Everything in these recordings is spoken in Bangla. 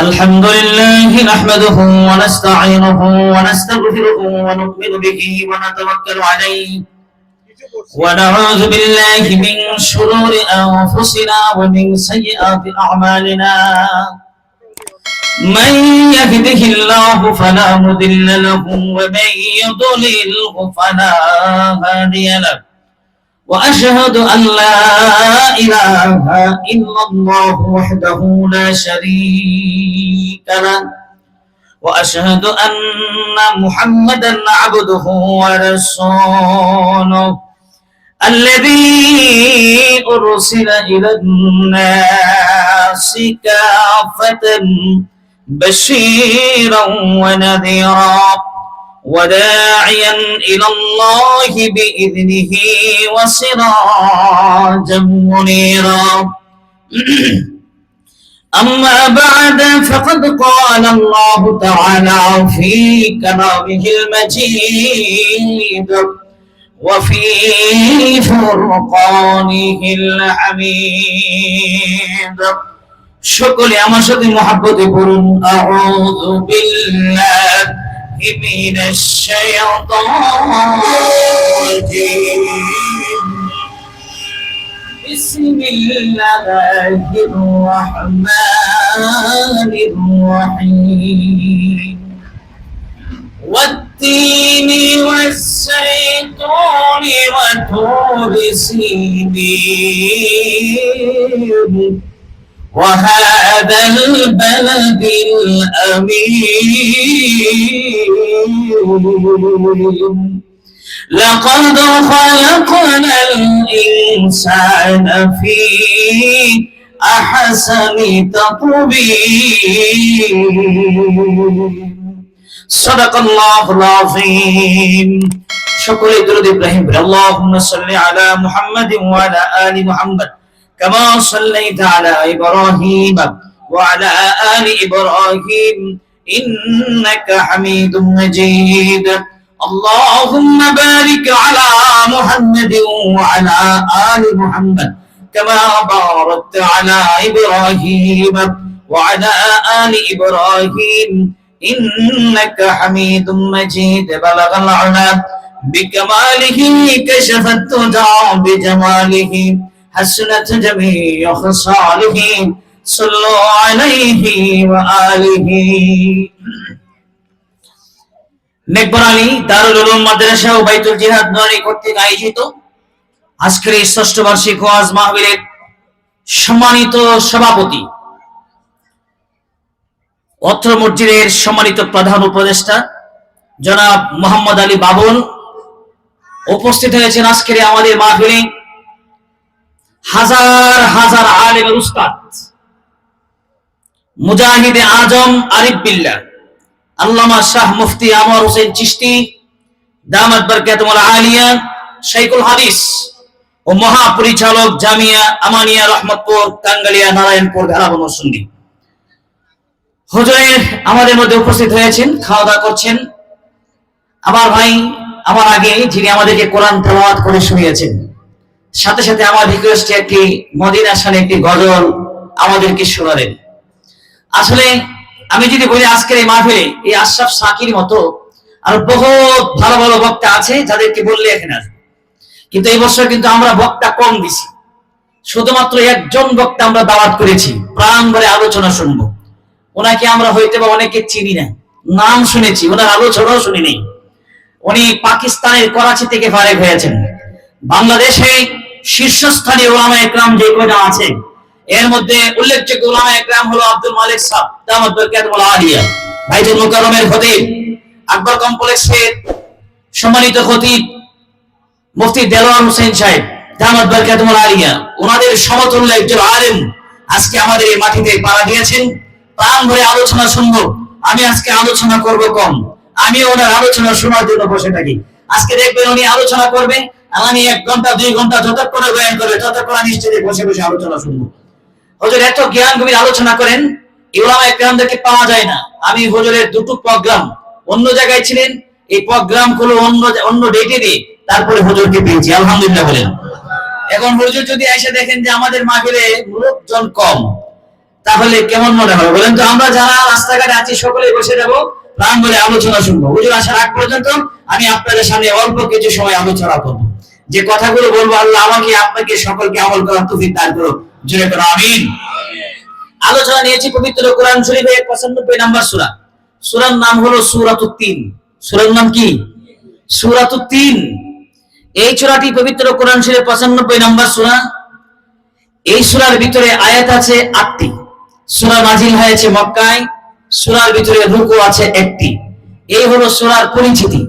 الحمد لله نحمده ونستعينه ونستغفره ونؤمن به ونتوكل عليه ونعوذ بالله من شرور أنفسنا ومن سيئات أعمالنا من يهده الله فلا مضل له ومن يضلله فلا هادي له وأشهد أن لا إله إلا الله وحده لا شريك له وأشهد أن محمدا عبده ورسوله الذي أرسل إلى الناس كافة بشيرا ونذيرا وداعيا إلى الله بإذنه وسراجا منيرا أما بعد فقد قال الله تعالى في كلامه المجيد وفي فرقانه الحميد সকলে আমার সাথে মহব্বতে পড়ুন আউযু বিল্লাহি মিনাশ শাইতানির রাজীম বিসমিল্লাহির রহমানির রহিম والتين والزيتون وطور سينين وهذا البلد الأمين لقد خلقنا الإنسان في أحسن تقويم صدق الله العظيم شكر درود إبراهيم اللهم صل على محمد وعلى آل محمد كما صليت على إبراهيم وعلى آل إبراهيم إنك حميد مجيد اللهم بارك على محمد وعلى آل محمد كما باركت على إبراهيم وعلى آل إبراهيم إنك حميد مجيد بلغ العلا بكماله كشف التدى بجماله حسنت جميع خصاله صلوا عليه وآله নেকবর আলী দারুল উলুম মাদ্রাসা ও বাইতুল জিহাদ নূরানী কর্তৃক আয়োজিত আজকের এই ষষ্ঠ বার্ষিক ওয়াজ মাহফিলের সম্মানিত সভাপতি অত্র মসজিদের সম্মানিত প্রধান উপদেষ্টা জনাব মোহাম্মদ আলী বাবুল উপস্থিত হয়েছেন আজকের আমাদের মাহফিলে হাজার হাজার আলেমের উস্তাদ মুজাহিদে আজম আরিফ বিল্লাহ আল্লামা শাহ মুফতি আনোয়ার হোসেন চিশতি দামাত বরকাতুল আলিয়া শাইখুল হাদিস ও মহাপরিচালক জামিয়া আমানিয়া রহমতপুর টাঙ্গাইলিয়া নারায়ণপুর ঘেরাবনসুন্দি হুজুরের আমাদের মধ্যে উপস্থিত হয়েছেন, খাওয়া দাওয়া করছেন। আমার ভাই আমার আগে যিনি আমাদেরকে কোরআন তেলাওয়াত করে শুনিয়েছেন, সাথে সাথে আমার রিকোয়েস্টে একটি মদিনা শানে একটি গজল আমাদেরকে শোনালেন। আসলে আমি যদি বলি আজকের এই মাহফিলে এই আশরাফ সাকির মতো আর বহুত ভালো ভালো বক্তা আছে যাদেরকে বললে এখানে আসবে, কিন্তু এই বছর কিন্তু আমরা বক্তা কম দিছি। শুধুমাত্র একজন বক্তা আমরা দাওয়াত করেছি, প্রাণ ভরে আলোচনা শুনবো। ওনাকে আমরা হইতে বা অনেকে চিনি না, নাম শুনেছি, ওনার আলোচনাও শুনি নেই। উনি পাকিস্তানের করাচি থেকে ফারেক হয়েছেন। বাংলাদেশে শীর্ষস্থানীয় উলামায়ে ইকরাম যে কয়টা আছে এর মধ্যে উল্লেখযোগ্য উলামায়ে ইকরাম হলো আব্দুল মালিক সাহেব দামাত বরকাতুল আলিয়া, বাইতুল মুকাররমের খতিব, আকবর কমপ্লেক্সের সম্মানিত খতিব মুফতি দেলোয়ার হোসেন সাহেব দামাত বরকাতুল আলিয়া, ওনাদের সমতুল্য একজন আলেম আজকে আমাদের এই মাটিতে পাড়া দিয়েছেন। প্রাণ ভরে আলোচনা শুনবো। আমি আজকে আলোচনা করব কম, আমি ওনার আলোচনা শোনার জন্য বসে থাকি। আজকে দেখবেন উনি আলোচনা করবে, আমি 1 ঘন্টা 2 ঘন্টা যতক্ষণ বয়ান করবে ততক্ষণ নিশ্চয়ই বসে বসে আলোচনা শুনবো। হুজুর এত জ্ঞান গভীর আলোচনা করেন, উলামায়ে কেরামদেরকে পাওয়া যায় না। আমি হুজুরের দুটো প্রোগ্রাম অন্য জায়গায় ছিলেন, এই প্রোগ্রাম গুলো অন্য ডেটে দিয়ে তারপরে হুজুরকে পেয়েছি, আলহামদুলিল্লাহ বলেন। এখন হুজুর যদি এসে দেখেন যে আমাদের মাহফিলে লোকজন কম, তাহলে কেমন মনে হয় বলেন তো? আমরা যারা রাস্তাঘাটে আছি সকলে বসে যাব, প্রাণ বলে আলোচনা শুনবো। হুজুর আসার আগ পর্যন্ত আমি আপনাদের সামনে অল্প কিছু সময় আলোচনা করবো। যে কথাগুলো বলবো আল্লাহ আমাকে আপনাকে সকলকে আমল করার তৌফিক দান করুন। জোরে করো আমিন। আলোচনা নিয়েছি পবিত্র কোরআন শরীফের 95 নম্বর সূরা। সূরার নাম হলো সূরাতুত তিন। সূরার নাম কি? সূরাতুত তিন। এই সূরাটি পবিত্র কোরআন শরীফের 95 নম্বর সূরা। এই সূরার ভিতরে আয়াত আছে 8টি। সূরা নাজিল হয়েছে মক্কায়। সূরার ভিতরে রুকু আছে 1টি। এই হলো সূরার পরিচিতি।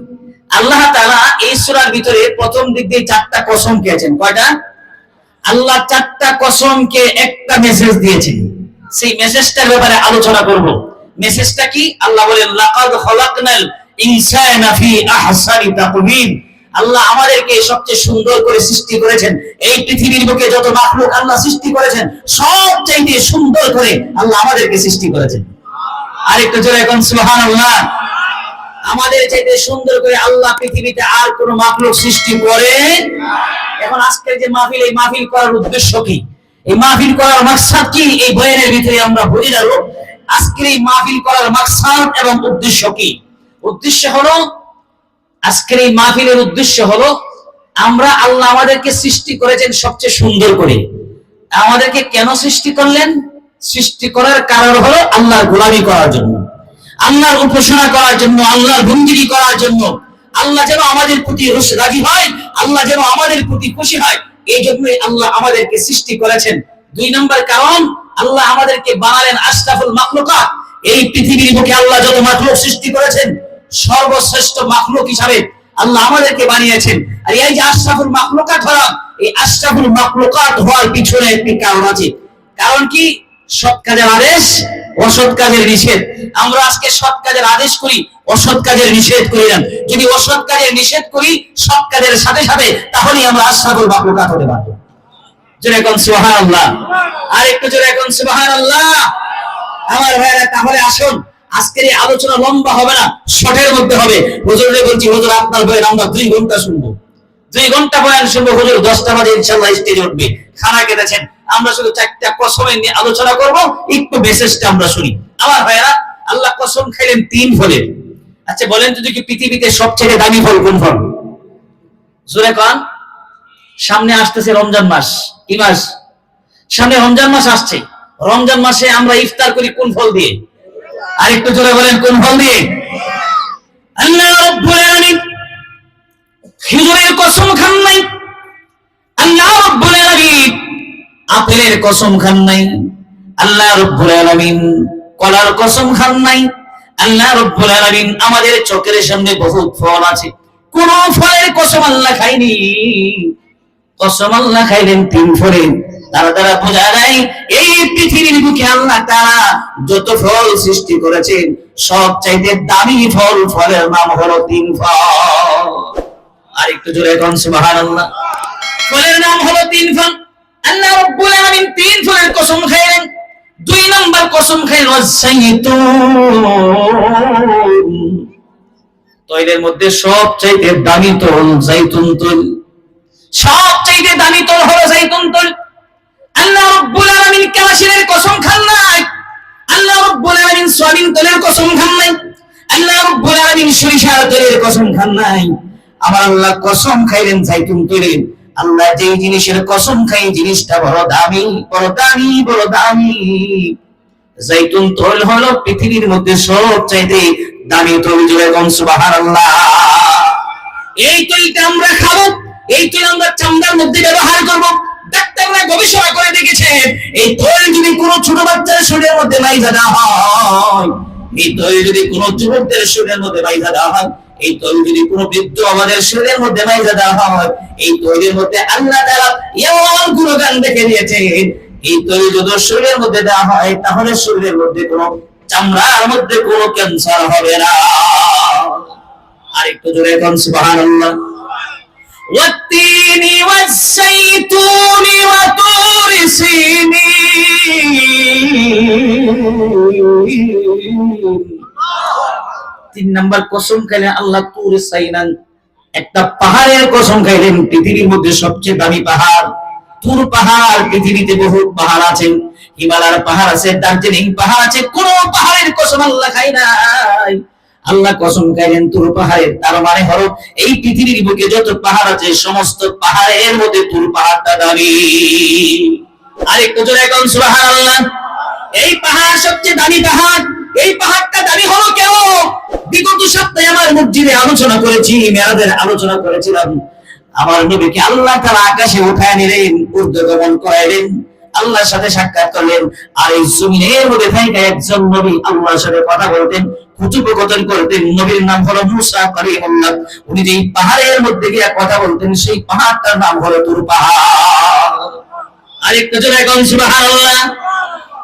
আল্লাহ তাআলা এই সূরার ভিতরে প্রথম দিক দিয়ে 4টা কসম খেয়েছেন। কয়টা? আল্লাহ 4টা কসমকে একটা মেসেজ দিয়েছেন। সেই মেসেজটার ব্যাপারে আলোচনা করব। মেসেজটা কি? আল্লাহ বলেন লাকাদ খালাকনাল ইনসানা ফি আহসানি তাকওয়িম। আল্লাহ আমাদেরকে সবচেয়ে সুন্দর করে সৃষ্টি করেছেন। এই পৃথিবীর বুকে যত মাখলুক আল্লাহ সৃষ্টি করেছেন সবচাইতে সুন্দর করে আল্লাহ আমাদেরকে সৃষ্টি করেছেন। আরেকটু জোরে এখন সুবহানাল্লাহ। আমাদের চাইতে সুন্দর করে আল্লাহ পৃথিবীতে আর কোন মাখলুক সৃষ্টি করে। এখন আজকের যে মাহফিল, এই মাহফিল করার উদ্দেশ্য কি? এই মাহফিল করার মাকসাদ কি? এই বয়ানের ভিতরে আমরা বুঝে যাব আজকের এই মাহফিল করার মাকসাদ এবং উদ্দেশ্য কি। উদ্দেশ্য হলো, আজকের এই মাহফিলের উদ্দেশ্য হলো, আমরা আল্লাহ আমাদেরকে সৃষ্টি করেছেন সবচেয়ে সুন্দর করে। আমাদেরকে কেন সৃষ্টি করলেন? সৃষ্টি করার কারণ হলো আল্লাহর গোলামি করার জন্য, আল্লাহর উপাসনা করার জন্য, আল্লাহর বন্দেগী করার জন্য। আল্লাহ যেন আমাদের প্রতি রাজি হয়, আল্লাহ যেন আমাদের প্রতি খুশি হয়, এই জন্যই আল্লাহ আমাদেরকে সৃষ্টি করেছেন। 2 নম্বর কারণ, আল্লাহ আমাদেরকে বানালেন আশরাফুল মাখলুকাত। এই পৃথিবীর বুকে আল্লাহ যত মাখলুক সৃষ্টি করেছেন সর্বশ্রেষ্ঠ মাখলুক হিসাবে আল্লাহ আমাদেরকে বানিয়েছেন। আর এই যে আশরাফুল মাখলুকাত হওয়া, এই আশরাফুল মাখলুকাত হওয়ার পিছনে একটি কারণ আছে। কারণ কি? সৎ কাজের আদেশ, অসৎ কাজের নিষেধ। আমরা আজকে সৎ কাজের আদেশ করি, অসৎ কাজের নিষেধ করি না। যদি অসৎ কাজের নিষেধ করি সৎ কাজের সাথে সাথে, তাহলেই আমরা আশরাফুল মাখলুকাত হতে পারবো। জোরে এখন সুবহানাল্লাহ। আর একটু জোরে এখন সুবহানাল্লাহ। আমার ভাইরা, তাহলে আসুন, আজকের এই আলোচনা লম্বা হবে না, শর্টের মধ্যে হবে। হুজুরে বলছি, হুজুর আপনার বয়ান আমরা 2 ঘন্টা শুনবো। 2 ঘন্টা বয়ান শুনবো। হুজুর 10টা বাজে ইনশাআল্লাহ স্টেজে উঠবে। খানা কেটেছেন, আমরা শুধু 4টা কসমের নিয়ে আলোচনা করব। একটু মেসেজটা আমরা শুনি। আমার ভাইরা, আল্লাহ কসম খাইলেন 3 ফলের। আচ্ছা বলেন তো দেখি, পৃথিবীতে সবচেয়ে দামি ফল কোন ফল? জোরে কোন। সামনে আসতেছে রমজান মাস। কি মাস? সামনে রমজান মাস আসছে। রমজান মাসে আমরা ইফতার করি কোন ফল দিয়ে? আর একটু জোরে বলেন, কোন ফল দিয়ে? আল্লাহ রাব্বুল আলামিন খেজুরের কসম খান নাই, আল্লাহ রাব্বুল আলামিন আপেলের কসম খান নাই, আল্লাহ রাব্বুল আলামিন কলার কসম খান নাই, আল্লাহ রাব্বুল আলামিন আমাদের চোখের সামনে বহুত ফল আছে, কোন ফলের কসম আল্লাহ খায়নি। কসম আল্লাহ খাইলেন 3 ফলের। তারা তারা বোঝা যায় এই পৃথিবীর বুকে আল্লাহ তাআলা যত ফল সৃষ্টি করেছেন সবচাইতে দামি ফল, ফলের নাম হলো 3 ফল। আর একটু জোরে কোন সুবহানাল্লাহ। ফলের নাম হলো 3 ফল। আল্লাহ রাব্বুল আলামিন 3 ফলের কসম খাইলেন। 2 নাম্বার কসম খাইলেন যাইতুন। তৈলের মধ্যে সবচাইতে দামি তৈল যাইতুন তৈল। সবচাইতে দামি তৈল হলো যাইতুন তৈল। আল্লাহ রাব্বুল আলামিন কেরোসিনের কসম খান নাই, আল্লাহ রাব্বুল আলামিন সয়াবিন তেলের কসম খান নাই, আল্লাহ রাব্বুল আলামিন সরিষার তেলের কসম খান নাই। আমার আল্লাহ কসম খাইলেন যাইতুন তেলের। আল্লাহ যেই জিনিসের কসম খাই জিনিসটা বড় দামি, বড় দামি, বড় দামি। যাইতুন তৈল হলো পৃথিবীর মধ্যে সবচাইতে দামি তৈল। জোরে বলুন সুবহানাল্লাহ। এই তৈলটা আমরা খাবো, এই তৈল আমরা চামড়ার মধ্যে ব্যবহার করব। ডাক্তাররা গবেষণা করে দেখেছে এই তৈল যদি কোনো ছোট বাচ্চার শরীরের মধ্যে মাইজা দেওয়া হয়, এই তৈল যদি কোনো যুবকদের শরীরের মধ্যে মাইজা দেওয়া হয়, এই তৈল যদি কোনো বৃদ্ধ আমাদের শরীরের মধ্যে মাইজা দেওয়া হয়, এই তৈলের মধ্যে আল্লাহ তাআলা এমন গুণগান দেখে দিয়েছেন, এই তৈল যদি শরীরের মধ্যে দেওয়া হয় তাহলে শরীরের মধ্যে কোনো চামড়ার মধ্যে কোনো ক্যান্সার হবে না। আর একটু জোরে কোন সুবহানাল্লাহ। والتين والزيتون وطور سينين। 3 নাম্বার কসম খাইলেন আল্লাহ তুর সাইনান, একটা পাহাড়ের কসম খাইলেন। পৃথিবীর মধ্যে সবচেয়ে দামি পাহাড় তুর পাহাড়। পৃথিবীতে বহুত পাহাড় আছেন হিমালয়ের পাহাড় আছে, দার্জিলিং পাহাড় আছে, কোন পাহাড়ের কসম আল্লাহ খায় নাই। আল্লাহ কসম খাইলেন তুর পাহাড়ের। তার মানে হলো এই পৃথিবীর বুকে যত পাহাড় আছে সমস্ত পাহাড়ের মধ্যে তুর পাহাড়টা দামি। আরেকটু জোরে কোন সুবহানাল্লাহ। এই পাহাড় সবচেয়ে দামি পাহাড়। এই পাহাড়টা দামি হলো কেন? বিগত সপ্তাহে আমার মসজিদে আলোচনা করেছি, মেরাজের আলোচনা করেছিলাম। আমার নবীকে আল্লাহ তাআলা আকাশে উঠায় নিলেন, ঊর্ধ্বগমন করাইলেন, আল্লাহর সাথে সাক্ষাৎ করলেন। আর এই জমিনের মধ্যে থেকে একজন নবী আল্লাহর সাথে কথা বলতেন, কথোপকথন করতেন। নবীর নাম হলো মুসা কালিমুল্লাহ। উনি যেই পাহাড়ের মধ্যে গিয়ে কথা বলতেন সেই পাহাড়টার নাম হলো তুর পাহাড়। আরেকটু জোরে কোন সুবহানাল্লাহ।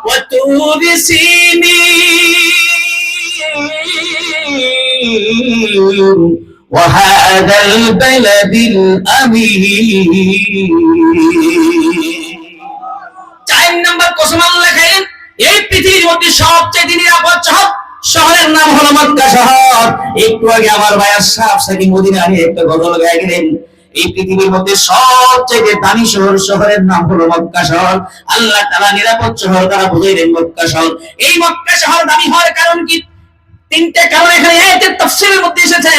ওয়া তুর সিনিন وهذا البلد الأمين। 4 নম্বর কসম আল্লাহ খাইলেন এই পৃথিবীর মধ্যে সবচেয়ে নিরাপদ শহরের নাম হলো মক্কা শহর। একটু আগে আমার ভাই আশরাফ সাকি মদিনা নিয়ে একটা গজল গায়ে গেলেন। এই পৃথিবীর মধ্যে সবচেয়ে দামি শহরের নাম হলো মক্কা শহর। আল্লাহ তাআলা নিরাপদ শহর দ্বারা বুঝাইলেন মক্কা শহর। এই মক্কা শহর দামি হওয়ার কারণ কি? 3টা কারণ এখানে আয়াতের তাফসীরের মধ্যে এসেছে।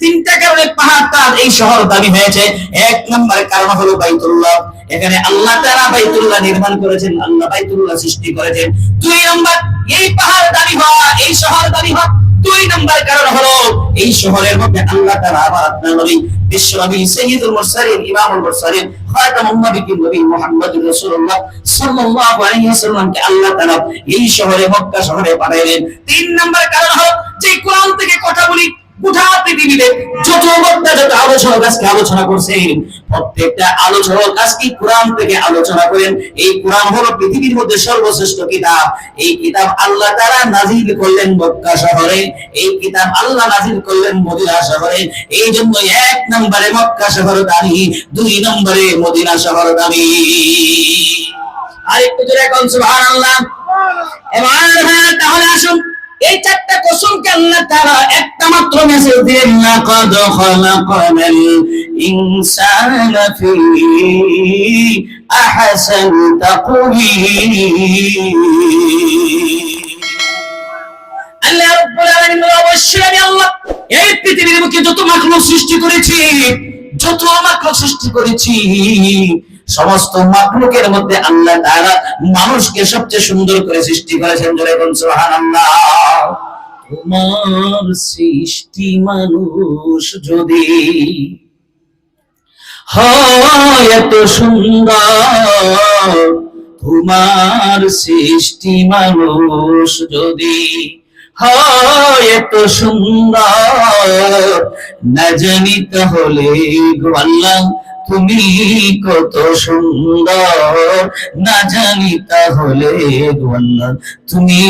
3টা কারণে পাহাড়টা এই শহর দামি হয়েছে। 1 নম্বর কারণ হলো বাইতুল্লাহ। এখানে আল্লাহ তাআলা বাইতুল্লাহ নির্মাণ করেছেন, আল্লাহ বাইতুল্লাহ সৃষ্টি করেছেন। 2 নম্বর এই পাহাড় দামি হওয়া, এই শহর দামি হওয়া। 2 নম্বর কারণ হলো এই শহরের মধ্যে আল্লাহ তাআলা আবার আপনার নবী বিশ্বনবী সাইয়্যিদুল মুরসালিন ইমামুল মুরসালিন খাতামুন নবিয়্যিন নবী মুহাম্মদুর রাসূলুল্লাহ সাল্লাল্লাহু আলাইহি ওয়াসাল্লামকে আল্লাহ তাআলা এই শহরে মক্কা শহরে পাঠাইলেন। 3 নম্বর কারণ হলো যে কোরআন থেকে কথা বলি গোটা পৃথিবীতে যত বক্তা যত আলোচনা আজকে আলোচনা করছেন প্রত্যেকটা আলোচনা আজকে কোরআন থেকে আলোচনা করেন। এই কোরআন হলো পৃথিবীর মধ্যে সর্বশ্রেষ্ঠ কিতাব। এই কিতাব আল্লাহ তাআলা নাযিল করলেন মক্কা শহরে, এই কিতাব আল্লাহ নাযিল করলেন মদিনা শহরে। এই জন্য 1 নম্বরে মক্কা শহর দামি, 2 নম্বরে মদিনা শহর দামি। আরেকটু জোরে কোন সুবহানাল্লাহ। এবার তাহলে আসুন এই 4টা কসমকে আল্লাহ তাআলা একটা মাত্র মেসেজ দিলেন, লাকাদ খালাকানাল ইনসানা ফি আহসানি তাকওয়িম। আল্লাহ রাব্বুল আলামিন অবশ্যই আমি আল্লাহ এই পৃথিবীর বুকে যত মাখলুক সৃষ্টি করেছি, যত মাখলুক সৃষ্টি করেছি, সমস্ত মাখলুকের মধ্যে আল্লাহ তাআলা মানুষকে সবচেয়ে সুন্দর করে সৃষ্টি করেছেন। জোরে বলুন সুবহানাল্লাহ। তোমার সৃষ্টি মানুষ যদি হয় এত সুন্দর, তোমার সৃষ্টি মানুষ যদি হয় এত সুন্দর, না জানি তাহলে গো আল্লাহ তুমি কত সুন্দর, না জানি তাহলে গো আল্লাহ তুমি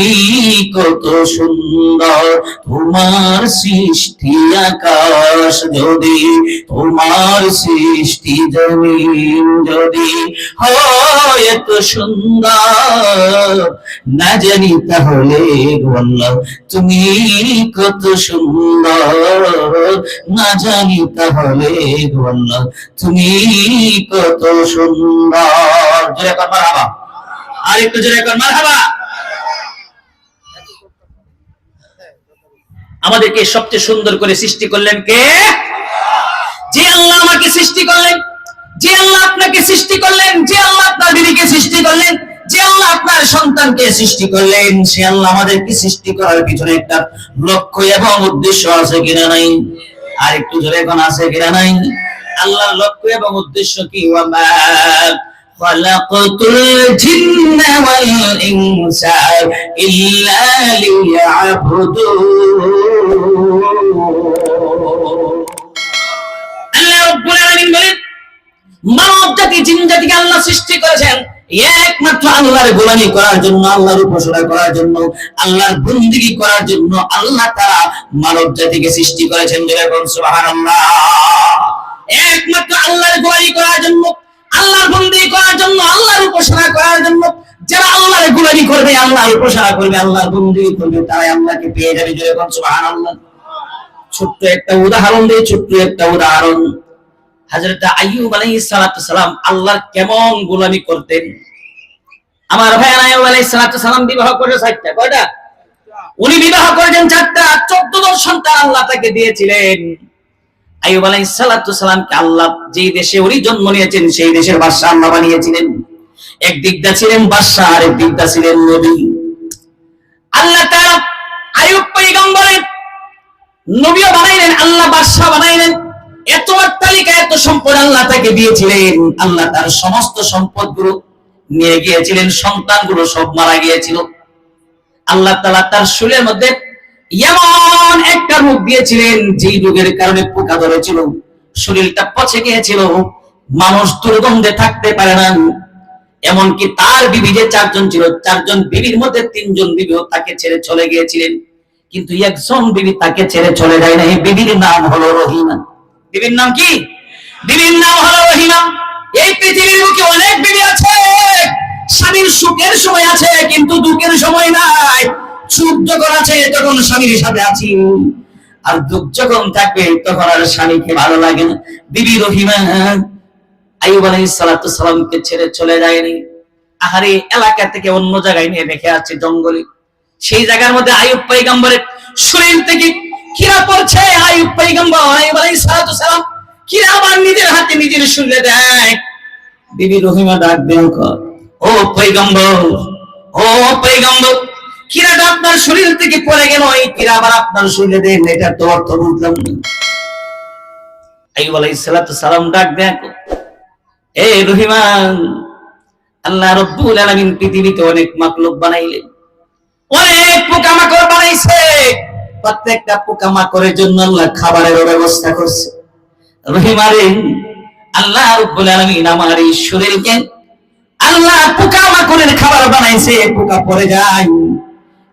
কত সুন্দর। তোমার সৃষ্টি আকাশ যদি, তোমার সৃষ্টি জমিন যদি হয় এত সুন্দর, না জানি তাহলে গো আল্লাহ তুমি কত সুন্দর, না জানি তাহলে গো আল্লাহ তুমি কত সুন্দর। জোরে কর মারহাবা। আর একটু জোরে কর মারহাবা। আমাদেরকে সবচেয়ে সুন্দর করে সৃষ্টি করলেন কে? যে আল্লাহ আমাকে সৃষ্টি করলেন, যে আল্লাহ আপনাকে সৃষ্টি করলেন, যে আল্লাহ আপনার বিবিকে সৃষ্টি করলেন, যে আল্লাহ আপনার সন্তানকে সৃষ্টি করলেন, সে আল্লাহ আমাদেরকে সৃষ্টি করার পিছনে একটা লক্ষ্য এবং উদ্দেশ্য আছে কিনা নাই? আর একটু জোরে কোন আছে কিনা নাই? আল্লাহর লক্ষ্য এবং উদ্দেশ্য কি? ওয়া মা খালাকাতুল জিন্না ওয়াল ইনসা ইল্লা লিয়াবুদুন। আল্লাহ রাব্বুল আলামিন বলেন মানব জাতি জিন জাতিকে আল্লাহ সৃষ্টি করেছেন একমাত্র আল্লাহর গোলামি করার জন্য, আল্লাহর উপাসনা করার জন্য, আল্লাহর বন্দেগী করার জন্য। আল্লাহ তাআলা মানব জাতিকে সৃষ্টি করেছেন। যেরকম সুবহানাল্লাহ। একমাত্র আল্লাহর গোলামি করার জন্য, আল্লাহর বন্দেগী করার জন্য, আল্লাহর উপাসনা করার জন্য। যারা আল্লাহর গোলামি করবে, আল্লাহর উপাসনা করবে, আল্লাহর বন্দেগী করবে, তারাই আল্লাহকে পেয়ে যাবে। যেরকম সুবহানাল্লাহ। ছোট্ট একটা উদাহরণ দেই, ছোট্ট একটা উদাহরণ। হযরত আইয়ুব আলাইহিস সালাম আল্লাহর কেমন গোলামি করতেন। আমার ভাই আইয়ুব আলাইহিস সালাম বিবাহ করে 4টা, কয়টা? উনি বিবাহ করেছেন 4টা, 14 জন সন্তান আল্লাহ তাকে দিয়েছিলেন। আইয়ুব আলাইহিস সালামকে আল্লাহ যেই দেশে উনি জন্ম নিয়েছেন সেই দেশের বাদশা আল্লাহ বানিয়েছিলেন। এক দিকটা ছিলেন বাদশা, আর এক দিকটা ছিলেন নবী। আল্লাহ তাআলা আইয়ুব পয়গম্বরের নবীও বানাইলেন, আল্লাহ বাদশা বানাইলেন। এত অট্টালিকা, এত সম্পদ আল্লাহ তাকে দিয়েছিলেন। আল্লাহ তার সমস্ত সম্পদগুলো নিয়ে গিয়েছিলেন, সন্তানগুলো সব মারা গিয়েছিল। আল্লাহ তাআলা তার শরীরের মধ্যে এমন একটা রোগ দিয়েছিলেন, যেই রোগের কারণে পোকা ধরেছিল, শরীরটা পচে গিয়েছিল, মানুষ দুর্গন্ধে থাকতে পারে না। এমনকি তার বিবি যে 4 জন ছিল, 4 জন বিবির মধ্যে 3 জন বিবিও তাকে ছেড়ে চলে গিয়েছিলেন, কিন্তু একজন বিবি তাকে ছেড়ে চলে যায় না। এই বিবির নাম হলো রহিমা। বিবির নাম কি? বিবির নাম হলো রহিমা। এই পৃথিবীর বুকে অনেক বিবি আছে, স্বামীর সুখের সময় আছে কিন্তু দুঃখের সময় নাই। সুখ যখন আছে তখন স্বামীর সাথে আছি, আর দুঃখ যখন থাকবে তখন আর স্বামীকে ভালো লাগে না। বিবি রহিমা আইয়ুব আলাইহিস সালামকে ছেড়ে চলে যায়নি। আহারে, এলাকা থেকে অন্য জায়গায় নিয়ে রেখে আছে, জঙ্গলে। সেই জায়গার মধ্যে আইয়ুব পয়গম্বরের শরীর থেকে কিরা পড়ছে। আইয়ুব পয়গম্বর আইয়ুব আলাইহিস সালাম কিরা আবার নিজের হাতে নিজের শরীরে দেয়। বিবি রহিমা ডাক দেন, ও পয়গম্বর, ও পয়গম্বর, কিরাটা আপনার শরীর থেকে পড়ে গেল, এই কিরা আবার আপনার শরীরে দেন, এটা তো অর্থ বুঝলাম না। আইয়ুব আলাইহিস সালাম ডাক দেন, এ রহিমা, আল্লাহ রাব্বুল আলামিন পৃথিবীতে অনেক মাখলুক বানাইলেন, অনেক পোকামাকড় বানাইছে। প্রত্যেকটা পোকামাকড়ের জন্য আল্লাহ খাবারের ব্যবস্থা করছে। রহিমা রে, আল্লাহ রাব্বুল আলামিন আমার এই শরীরকে আল্লাহ পোকামাকড়ের খাবার বানাইছে। পোকা পড়ে যায়,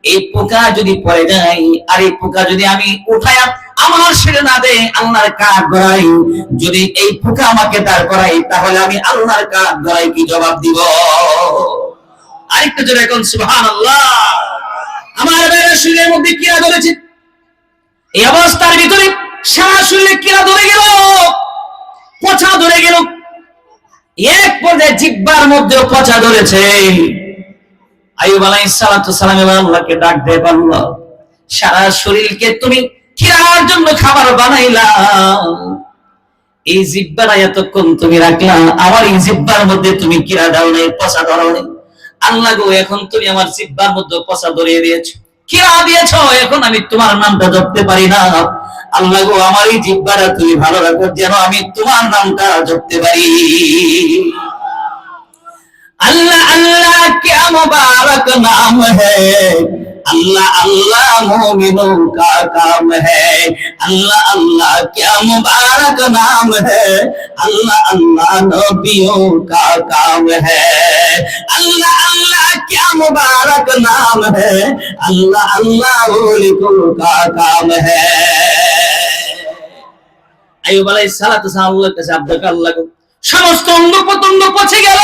এই পোকা যদি পড়ে যায়, আর এই পোকা যদি আমি উঠায়া আমার শরীরে না দেয়, আল্লাহর কাঠ গড়াই, যদি এই পোকা আমাকে দাঁড় করাই, তাহলে আমি আল্লাহর কাঠ গড়াই কি জবাব দিব? আরেকটু জোরে এখন সুবহানাল্লাহ। আমার বাইরের শরীরের মধ্যে কিরা ধরেছে, এই অবস্থার ভিতরে সারা শরীরে কিরা ধরে গেল, পচা ধরে গেল, এক পর্যায়ে জিহ্বার মধ্যেও পচা ধরেছে। আইয়ুব আলাইহিস সালাম এবার আল্লাহকে ডাক দিয়ে বলল, সারা শরীরকে তুমি কিরার জন্য খাবার বানাইলা, এই জিহ্বাটা এতক্ষণ তুমি রাখলা, আমার এই জিহ্বার মধ্যে তুমি কিরা দাও নাই, পচা ধরো নাই। আল্লাহ গো, এখন তুমি আমার জিহ্বার মধ্যে পচা ধরিয়ে দিয়েছো, কিরা দিয়েছো, এখন আমি তোমার নামটা জপতে পারি না। আল্লাহ গো, আমার এই জিহ্বাটা তুমি ভালো রাখো, যেন আমি তোমার নামটা জপতে পারি। अल्लाह अल्लाह क्या मुबारक नाम है, अल्लाह अल्लाह मोमिनों का काम है, अल्लाह अल्लाह क्या मुबारक नाम है, अल्लाह अल्लाह नबियों का काम है, अल्लाह अल्लाह क्या मुबारक नाम है, अल्लाह अल्लाह ओलियों का काम है। আইয়ুব আলাইহিস সালাম আল্লাহর কাছে আব্দুল আল্লাহ, সমস্ত অঙ্গ প্রত্যঙ্গ পচে গেল,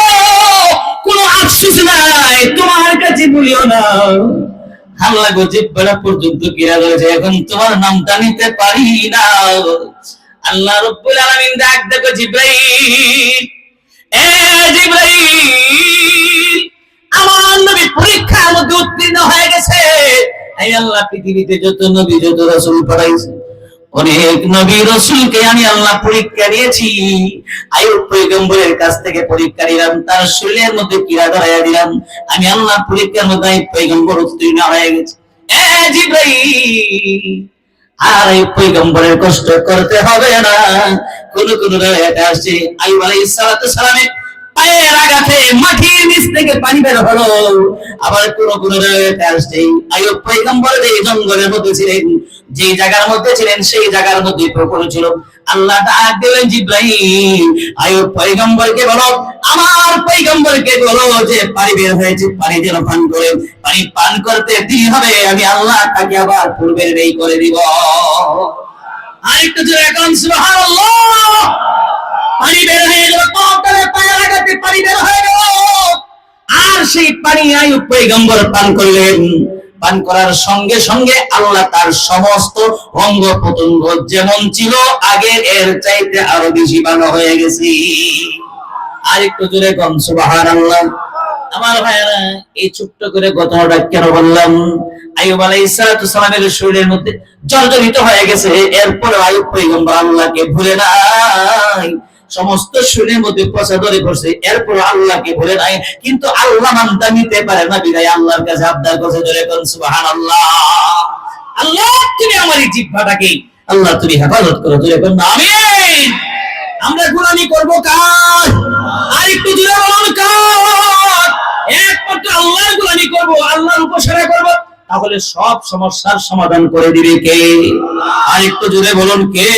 কোনো আফসোস নাই, তোমার কাছে বলিও না। আল্লাহ গো, জিহ্বা পর্যন্ত কিরা ধরেছে, এখন তোমার নামটা নিতে পারি না। আল্লাহ রাব্বুল আলামিন ডাক দেখো, জিবরাইল, এ জিবরাইল, আমার নবী পরীক্ষার মধ্যে উত্তীর্ণ হয়ে গেছে। এই আল্লাহ পৃথিবীতে যত নবী যত রাসূল পাঠাইছে, অনেক নবী রাসূলকে আমি আল্লাহ পরীক্ষা দিয়েছি। আইয়ুব পয়গম্বরের কাছ থেকে পরীক্ষা নিলাম, তার শরীরের মধ্যে কিরা ধরাইয়া দিলাম। আমি আল্লাহ পরীক্ষার মধ্যে আইয়ুব পয়গম্বর উত্তীর্ণ হয়ে গেছে। এ জিবরাইল, আর এই পয়গম্বরের কষ্ট করতে হবে না। কোন কোন রাতে আসে আইয়ুব আলাইহিস সালামের পায়ের আঘাতে মাটির নিচ থেকে পানি বের হলো। আবার কোন কোন রাতে আসে আইয়ুব পয়গম্বর এই জঙ্গলের মধ্যে ছিলেন, যে জায়গার মধ্যে ছিলেন সেই জায়গার মধ্যে পুকুর ছিল। আল্লাহ ডাক দিলেন, জিবরাইল, আইয়ুব পয়গম্বরকে বলো, আমার পয়গম্বরকে বলো যে পানি বের হয়েছে, পানি যেন পান করে, পানি পান করতে দিতে হবে, আমি আল্লাহ তাকে আবার পূর্বের নেই করে দিব। আরেকটু জোরে এখন সুবহানাল্লাহ। পানি বের হয়ে গেল, পায়ের আঘাতে পানি বের হয়ে গেল, আর সেই পানি আইয়ুব পয়গম্বর পান করলেন। পান করার সঙ্গে সঙ্গে আল্লাহ তার সমস্ত অঙ্গ প্রত্যঙ্গ যেমন ছিল আগের এর চাইতে আরো বেশি ভালো হয়ে গেছে। আর একটু জোরে কোন সুবহানাল্লাহ। আমার ভাইরা, এই ছোট্ট করে ঘটনাটা কেন বললাম? আইয়ুব আলাইহিস সালামের শরীরের মধ্যে জর্জরিত হয়ে গেছে, এরপর আইয়ুব পয়গম্বর আল্লাহকে ভুলে নাই। সমস্ত শরীরের মধ্যে পচা ধরে পড়ছে, এরপর আল্লাহকে ভুলে নাই। কিন্তু আল্লাহ মানটা নিতে পারে না, বিদায় আল্লাহর কাছে আবদার করছে, জোরে বলুন সুবহানাল্লাহ। আল্লাহ তুমি আমার এই জিহ্বাটাকে আল্লাহ তুমি হেফাজত করো, জোরে বলুন আমিন। আমরা গোলামি করব কার? আর একটু জোরে বলুন কার? একমাত্র আল্লাহর গোলামি করব, আল্লাহর উপাসনা করব, তাহলে সব সমস্যার সমাধান করে দিবে কে? আর একটু জোরে বলুন কে?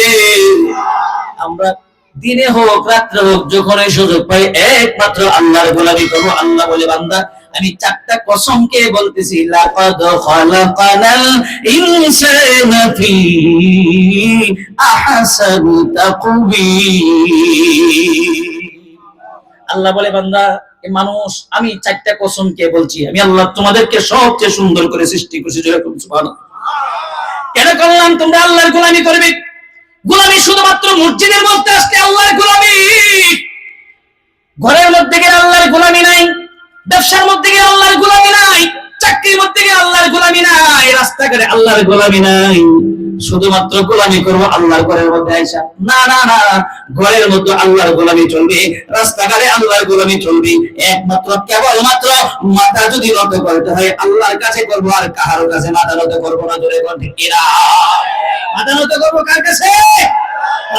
আমরা দিনে হোক রাত্রে হোক যখনই সুযোগ পাই একমাত্র আল্লাহর গোলামি করব। আল্লাহ বলে, বান্দা আমি চারটা কসমকে বলতেছি, লাকাদ খালাকানাল ইনসানা ফি আহসানি তাকওয়িম। আল্লাহ বলে, বান্দা মানুষ আমি চারটা কসমকে বলছি, আমি আল্লাহ তোমাদেরকে সবচেয়ে সুন্দর করে সৃষ্টি করেছি, যেরকম সুবহানাল্লাহ। কেন করলাম? তোমরা আল্লাহর গোলামি করবে। গোলামি শুধুমাত্র মসজিদের মধ্যে আসলে আল্লাহর গোলামি, ঘরের মধ্যে গিয়ে আল্লাহর গোলামি নাই, ব্যবসার মধ্যে গিয়ে আল্লাহর গোলামি নাই, চাকরির মধ্যে গিয়ে আল্লাহর গোলামি নাই, রাস্তাঘাটে আল্লাহর গোলামি নাই। শুধুমাত্র গোলামি করবো আল্লাহর ঘরের মধ্যে আইসা? না না না, ঘরের মধ্যে আল্লাহর গোলামি চলবে, রাস্তাঘাটে আল্লাহর গোলামি চলবে। একমাত্র কেবলমাত্র মাথা যদি নত করতে হয় আল্লাহর কাছে করবো, আর কাহার কাছে মাথা নত করবো না। জোরে বলুন ঠিক কিনা? মাথা নত করবো কার কাছে?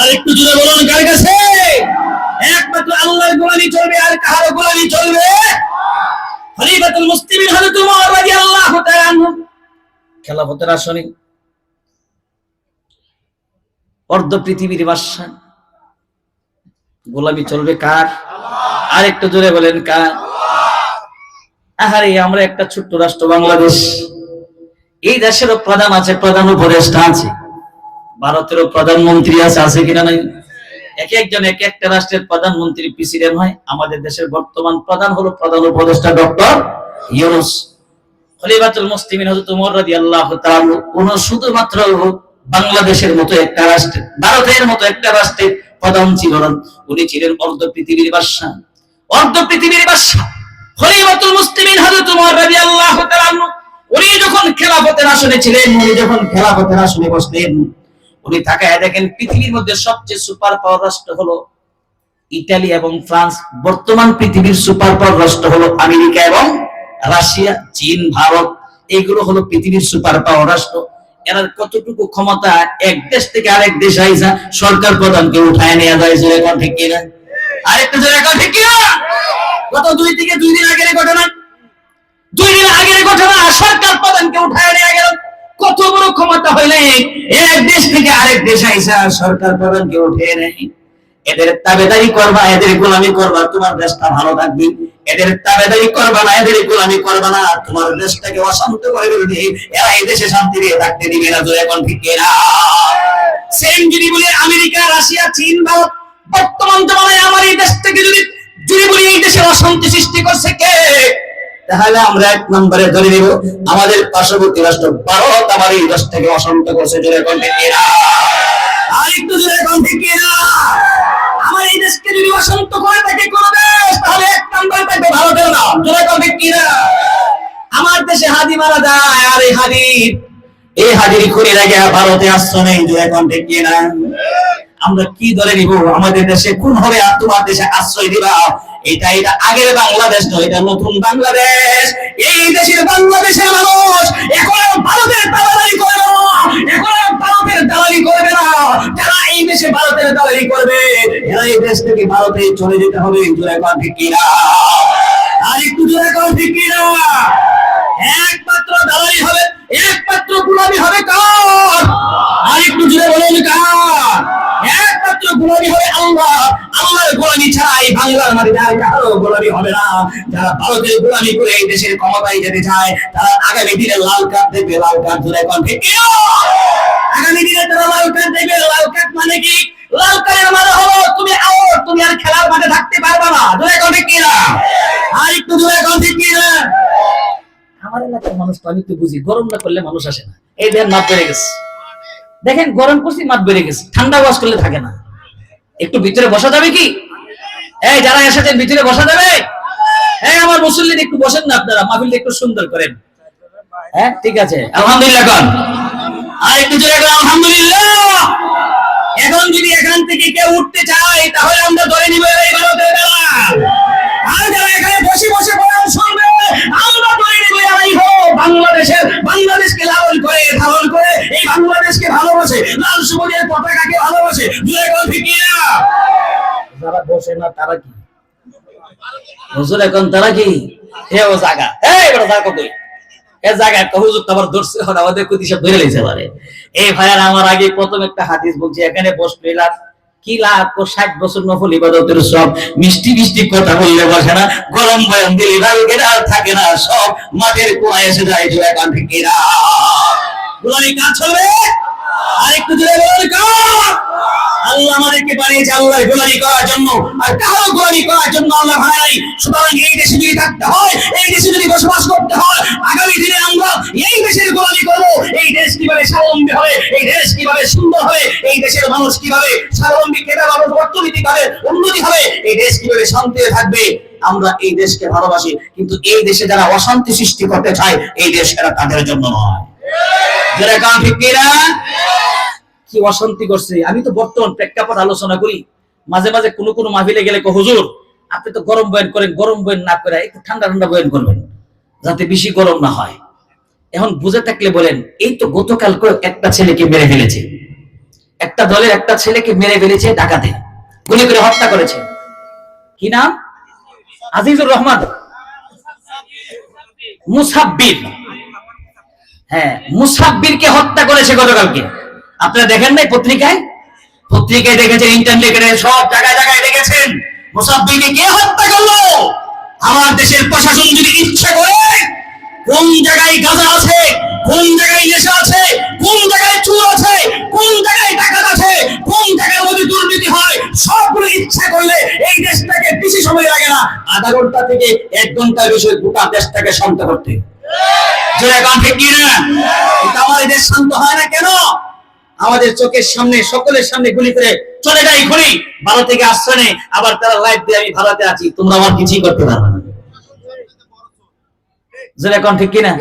আর একটু জোরে বলুন কার কাছে? একমাত্র আল্লাহর গোলামি চলবে, আর কাহার গোলামি চলবে? খলিফাতুল মুসলিমিন হযরত ওমর রাদিয়াল্লাহু তাআলা আনহু খেলাফতের আসনে অর্ধ পৃথিবীর বাদশা। গোলামি চলবে কার? আর একটু জোরে বলেন কার? আহারে, আমরা একটা ছোট্ট রাষ্ট্র বাংলাদেশ, এই দেশেরও প্রধান আছে, প্রধান উপদেষ্টা আছে, ভারতেরও প্রধানমন্ত্রী আছে, আছে কিনা নাই? এক একজন এক একটা রাষ্ট্রের প্রধানমন্ত্রী প্রেসিডেন্ট হয়। আমাদের দেশের বর্তমান প্রধান হলো প্রধান উপদেষ্টা ডক্টর ইউনূস। খলিফাতুল মুসলিমিন হযরত ওমর রাদিয়াল্লাহু তাআলা উনি শুধুমাত্র বাংলাদেশের মতো একটা রাষ্ট্র, ভারতের মতো একটা রাষ্ট্রের প্রধান ছিল না, উনি ছিলেন অর্ধ পৃথিবীর বাদশা। অর্ধ পৃথিবীর বাদশা খলিফাতুল মুসলিমিন হযরত ওমর রাদিয়াল্লাহু তাআলা উনি যখন খেলাফতের আসনে ছিলেন, উনি যখন খেলাফতের আসনে বসলেন, উনি তাকায় দেখেন পৃথিবীর মধ্যে সবচেয়ে সুপার পাওয়ার রাষ্ট্র হলো ইতালি এবং ফ্রান্স। বর্তমান পৃথিবীর সুপার পাওয়ার রাষ্ট্র হলো আমেরিকা এবং রাশিয়া, চীন, ভারত। এগুলো হলো পৃথিবীর সুপার পাওয়ার রাষ্ট্র। এর কতটুকু ক্ষমতা এক দেশ থেকে আরেক দেশ আইসা সরকার প্রধানকে উঠায় নিয়ে যায়, জোরে কোন ঠিক কিনা? আরেকটা জোরে কোন ঠিক কিনা? গত 2 থেকে 2 দিন আগের ঘটনা, 2 দিন আগের ঘটনা, সরকার প্রধানকে উঠায় নিয়ে গেল। কত বড় ক্ষমতা হইলে এক দেশ থেকে আরেক দেশ আইসা সরকার প্রধানকে উঠিয়ে নেয়। এদের তাবেদারি করবা, এদের গোলামি করবা, তোমার দেশটা ভালো থাকবে। এদের তাবেদারি করবা না, এদের গোলামি করবা না, তোমার দেশটাকে অশান্ত করে ফেলবে। এরা এই দেশে শান্তি দিয়ে থাকতে দিবে না, জোরে কোন ঠিক কিনা? সেম যদি বলি আমেরিকা, রাশিয়া, চীন, ভারত, বর্তমান জমানায় আমার এই দেশ থেকে যদি বলি এই দেশে অশান্তি সৃষ্টি করছে কে, তাহলে আমরা 1 নম্বরে ধরে নিব আমাদের পার্শ্ববর্তী রাষ্ট্র ভারত আমার এই দেশটাকে অশান্ত করছে, জোরে কোন ঠিক কিনা? আর একটু জোরে কোন ঠিক কিনা? আমার এই দেশকে যদি অশান্ত করে থাকে কোন দেশ, তাহলে 1 নম্বরে থাকবে ভারতের নাম, জোরে কোন ঠিক কিনা? আমার দেশে হাদি মারা যায়, আর এই হাদির খুনি লাগে ভারতে আশ্রয় নেই, জোরে কোন ঠিক কিনা? আমরা কি ধরে নিব? আমাদের দেশে কোন হবে আর তোমার দেশে আশ্রয় দিবা? এটা আগের বাংলাদেশ নয়, এটা নতুন বাংলাদেশ। এই দেশের বাংলাদেশের মানুষ এখন ভারতের দালালি করবে না, এখন ভারতের দালালি করবে না। যারা এই দেশে ভারতের দালালি করবে, এরা এই দেশ থেকে ভারতে চলে যেতে হবে, জোরে কোন ঠিক কিনা? আর একটু জোরে কোন ঠিক কিনা? একমাত্র দালালি হবে, একমাত্র গোলামি হবে কার? আর একটু জোরে বলুন কার? একমাত্র গোলামি হবে আল্লাহ। আল্লাহর গোলামি ছাড়া এই বাংলার মাটিতে আর কারো গোলামি হবে না। যারা ভারতের গোলামি করে এই দেশের ক্ষমতায় যেতে চায়, তারা আগামী দিনে লাল কার্ড দেবে, লাল কার্ড, জোরে কোন ঠিক কিনা? আগামী দিনে তারা লাল কার্ড দেবে। লাল কার্ড মানে কি? লাল কার্ডের মানে হলো তুমি আউট, তুমি আর খেলার মাঠে থাকতে পারবে না, জোরে কোন ঠিক কিনা? আর একটু জোরে কোন ঠিক কিনা? আমার এলাকার মানুষ তো আমি তো বুঝি, গরম না করলে মানুষ আসে না। এই দেন মাপ বেড়ে গেছে, দেখেন গরম করছি মাপ বেড়ে গেছে, ঠান্ডা ওয়াশ করলে থাকে না। একটু ভিতরে বসা যাবে কি? এই যারা এসেছেন ভিতরে বসা যাবে? হ্যাঁ আমার মুসল্লিন একটু বসেন না, আপনারা মাহফিলটা একটু সুন্দর করেন। হ্যাঁ ঠিক আছে, আলহামদুলিল্লাহ কোন আর একটু জোরে কোন আলহামদুলিল্লাহ। এখন যদি এখান থেকে কেউ উঠতে চায় তাহলে আমরা ধরে নিব এই ভারতের বেলা, আর যারা এখানে বসে বসে বয়ান শুনবে আমরা ধরে নিব এরাই হোক বাংলাদেশকে লালন করে ধারণ করে এই বাংলাদেশকে ভালোবাসে, লাল সবুজের পতাকাকে ভালোবাসে। জোরে কোন ঠিক না? যারা বসে না তারা কি হুজুর, এখন তারা কি হেও জায়গা এই বড় জায়গা কই এই জায়গা একটা হুজুর তো আবার ধরছে, আমাদের কুতি সব ধরে লইছে পারে। এই ভাইয়ার আমার আগে প্রথম একটা হাদিস বলছি, এখানে বসলে লাভ কি লাভ? 60 বছর নফল ইবাদতের সব মিষ্টি মিষ্টি কথা বললে বসে না, গরম বয়ান দিলে ভালো আর থাকে না, সব মাঠের কোণায় এসে যায়। জোরে কান ঠিক কিনা? গোলামি কাজ চলবে? আর একটু জোরে বলুন কার? আল্লাহ আমাদেরকে বানিয়েছে আল্লাহর গোলামি করার জন্য, আর কারো গোলামি করার জন্য আল্লাহ ভাই। সুতরাং এই দেশে যদি থাকতে হয়, এই দেশে যদি বসবাস করতে হয়, আগামী দিনে আমরা এই দেশের গোলামি করবো। এই দেশ কিভাবে স্বাবলম্বী হবে, এই দেশ কিভাবে সুন্দর হবে, এই দেশের মানুষ কিভাবে স্বাবলম্বী, কিভাবে অর্থনীতি কিভাবে উন্নতি হবে, এই দেশ কিভাবে শান্তিতে থাকবে, আমরা এই দেশকে ভালোবাসি। কিন্তু এই দেশে যারা অশান্তি সৃষ্টি করতে চায়, এই দেশ এরা তাদের জন্য নয়। যারা কান ঠিক কিনা? কি অশান্তি করছে। আমি তো বর্তমান প্রেক্ষাপট আলোচনা করি, মাঝে মাঝে কোনো মাহফিলে গেলে হুজুর আপনি তো গরম বয়ান করেন, গরম বয়ান না করে একটু ঠান্ডা ঠান্ডা বয়ান করবেন যাতে বেশি গরম না হয়। এখন বুঝে থাকলে বলেন, এই তো গতকাল একটা ছেলেকে মেরে ফেলেছে, একটা দলের একটা ছেলেকে মেরে ফেলেছে, ডাকাতে গুলি করে হত্যা করেছে। কি নাম? আজিজুর রহমান মুসাব্বির। হ্যাঁ, মুসাব্বিরকে হত্যা করেছে গতকালকে। আপনারা দেখেন নাই পত্রিকায় দেখেছেন, ইন্টারনেটে সব জায়গায় জায়গায় দেখেছেন। মুসাব্বিরকে কে হত্যা করলো? আমার দেশের প্রশাসন যদি ইচ্ছা করে, কোন জায়গায় গাঁজা আছে, কোন জায়গায় নেশা আছে, কোন জায়গায় চুর আছে, কোন জায়গায় ডাকাত আছে, কোন জায়গায় মধ্যে দুর্নীতি হয়, সবগুলো ইচ্ছা করলে এই দেশটাকে বেশি সময় লাগে না, আধা ঘন্টা থেকে 1 ঘন্টার বিষয় গোটা দেশটাকে শান্ত করতে। জোরে গান ঠিক কিনা? এটা আমাদের দেশ শান্ত হয় না কেন? আমাদের চোখের সামনে সকলের সামনে গুলি করে চলে যায় খুনি, ভারত থেকে আসছে না, আবার তারা লাইভ দিয়ে আমি ভারতে আছি, তোমরা আমার কিছুই করতে পারবে না। জোরে গান ঠিক কিনা?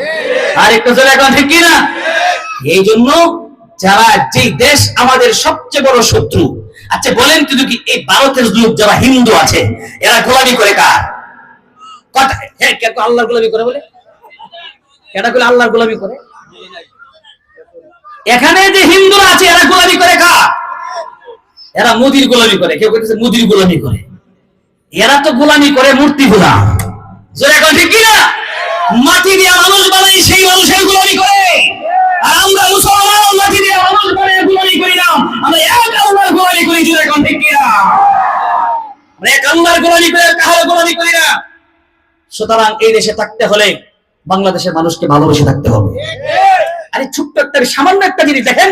আর একটু জোরে গান ঠিক কিনা? এই জন্য যারা যে দেশ আমাদের সবচেয়ে বড় শত্রু, আচ্ছা বলেন তো কি এই ভারতের লোক যারা হিন্দু আছে এরা গোলামি করে কার? হ্যাঁ, কে আল্লাহর গোলামি করে বলে? কেটা করে আল্লাহর গোলামি করে? এখানে যে হিন্দুরা আছে এরা গোলামি করে কার? এরা মোদির গোলামি করে। কেউ বলতেছে মোদির গোলামি করে, এরা তো গোলামি করে মূর্তি খোদা। জোরে কথা ঠিক কিনা? মাটি দিয়ে মানুষ বানাই, সেই মানুষের গোলামি করে। আর আমরা মুসলমান মাটি দিয়ে মানুষ বানাই গোলামি করি না, আমরা এক আল্লাহর গোলামি করি। জোরে কথা ঠিক কিনা? আমরা এক আল্লাহর গোলামি করে কারো গোলামি করি না। সুতরাং এই দেশে থাকতে হলে বাংলাদেশের মানুষকে ভালোবেসে থাকতে হবে। আরে ছোট্ট একটা সামান্য একটা জিনিস দেখেন,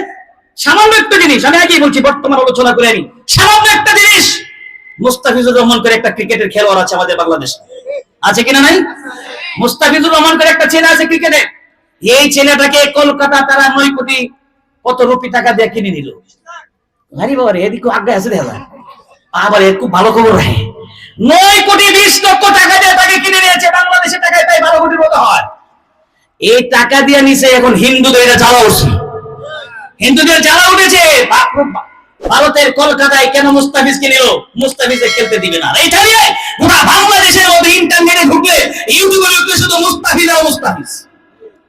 সামান্য একটা জিনিস আমি আগেই বলছি, বর্তমান আলোচনা করে আনি, সামান্য একটা জিনিস। মুস্তাফিজুর রহমান করে একটা ক্রিকেটের খেলোয়াড় আছে আমাদের বাংলাদেশে, আছে কিনা নাই? মুস্তাফিজুর রহমান করে একটা ছেলে আছে ক্রিকেটে। এই ছেলেটাকে কলকাতা তারা 9 কোটি কত রুপি টাকা দিয়ে কিনে নিল। আরে বাবা রে, এদিকে আগে আছে দেখা, আবার এর খুব ভালো খবর রাখে, 9 কোটি 20 লক্ষ টাকা দিয়ে তাকে কিনে নিয়েছে। বাংলাদেশের টাকায় তাই 12 কোটির মতো হয়। এই টাকা দিয়ে নিছে, এখন হিন্দুদের জ্বালা উঠছে, হিন্দুদের জ্বালা উঠেছে। ভারতের কলকাতায় কেন মুস্তাফিজকে নিল? মুস্তাফিজে খেলতে দিবে না। এইটা নিয়ে পুরো বাংলাদেশের মধ্যে ইন্টারনেটে ঢুকলে ইউটিউবে ঢুকলে শুধু মুস্তাফিজ আর মুস্তাফিজ।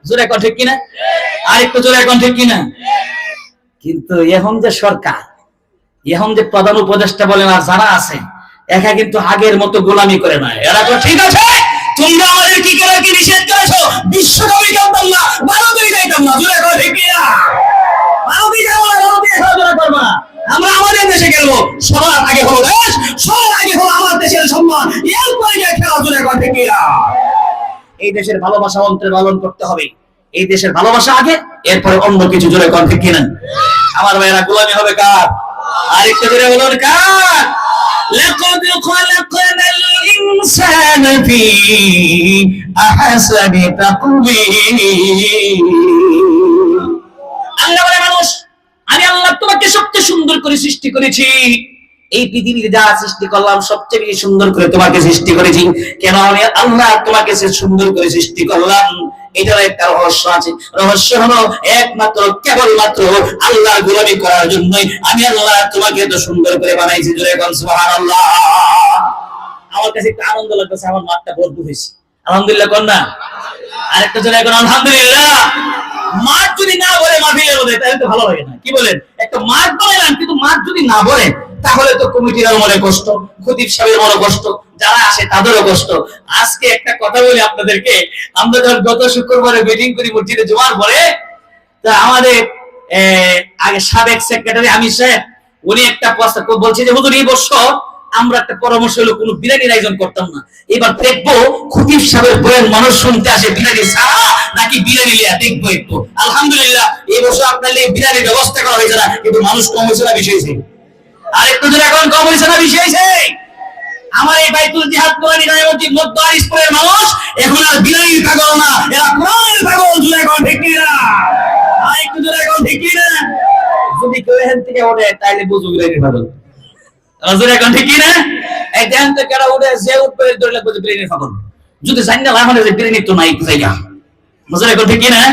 জোরে কথা ঠিক কিনা? আর একটু জোরে কথা ঠিক কিনা? কিন্তু এখন যে সরকার, এখন যে প্রধান উপদেষ্টা বলেন আর যারা আছে, একা কিন্তু আগের মতো গোলামি করে না। এরা তো ঠিক আছে, তোমরা আমাদের কি করে কি নিষেধ করেছো? বিশ্বকবি খেলতাম না, ভারতেই যাইতাম না। জোরে কথা ঠিক কিনা? ভারতেই যাবো না, ভারতেই খেলাধুলা করবো না, আমরা আমাদের দেশে খেলবো। সবার আগে হলো দেশ, সবার আগে হলো আমার দেশের সম্মান, এরপরে গিয়ে খেলা। জোরে কথা ঠিক কিনা? এই দেশের ভালোবাসা অন্তরে লালন করতে হবে। এই দেশের ভালোবাসা আগে, এরপরে অন্য কিছু। জোরে কথা ঠিক কিনা? আমার ভাইয়েরা গোলামি হবে কার? আর একটু জোরে বলুন কার? لقد خلقنا الإنسان في أحسن تقويم। আল্লাহ বলে, মানুষ আমি আল্লাহ তোমাকে সবচেয়ে সুন্দর করে সৃষ্টি করেছি। এই পৃথিবীতে যা সৃষ্টি করলাম সবচেয়ে বেশি সুন্দর করে তোমাকে সৃষ্টি করেছি। কেন আমি আল্লাহ তোমাকে সুন্দর করে সৃষ্টি করলাম? এটার একটা রহস্য আছে। রহস্য হলো একমাত্র কেবলমাত্র আল্লাহর গোলামি করার জন্যই আমি আল্লাহ তোমাকে এত সুন্দর করে বানাইছি। জোরে বল সুবহানাল্লাহ। আমার কাছে একটা আনন্দ লাগতেছে, আমার মাঠটা ভরপুর হয়েছে। আলহামদুলিল্লাহ কোন না? আরেকটা জোরে এখন আলহামদুলিল্লাহ। মাঠ যদি না বলে মাহফিলের মধ্যে, তাহলে তো ভালো লাগে না। কি বলেন? একটা মাঠ বানাইলাম, কিন্তু মাঠ যদি না বলে তাহলে তো কমিটির মনে কষ্ট, খতিব সাহেবের মনে কষ্ট, যারা আসে তাদেরও কষ্ট। আজকে একটা কথা বলি আপনাদেরকে, আমরা যখন গত শুক্রবারে মিটিং করি মসজিদে জুমার পরে, তা আমাদের আগে সাবেক সেক্রেটারি আমির সাহেব উনি একটা প্রস্তাব বলছে যে হুজুর এই বছর আমরা একটা পরামর্শ হলো কোনো বিরিয়ানির আয়োজন করতাম না। এবার দেখবো খতিব সাহেবের বয়ান মানুষ শুনতে আসে বিরিয়ানি ছাড়া নাকি বিরিয়ানি লিয়া, দেখবো একটু। আলহামদুলিল্লাহ এই বছর আপনার বিরিয়ানির ব্যবস্থা করা হয়েছে না, কিন্তু মানুষ কম হয়েছে না বেশি হয়েছে? আর একটু যদি এখন কম হয়েছে না বেশি হয়েছে? আমার এই বাইতুল জিহাদ কোরআনী মসজিদ মধ্য আরিফপুরের মানুষ এখন আর বিরিয়ানির পাগল না, এরা কোরআনের পাগল। জুড়ে এখন ঠিক না? একটু জোরে এখন ঠিক না? যদি কেউ এখান থেকে ওঠে তাহলে বুঝু বিরিয়ানির পাগল। জোরে এখন ঠিক না? এই ধ্যান থেকে কেডা উঠে যে উঠবে ধরে বুঝু বিরিয়ানির পাগল। যদি জানি না আমাদের যে বিরিয়ানি তো নাই জায়গা। জোরে এখন ঠিক না?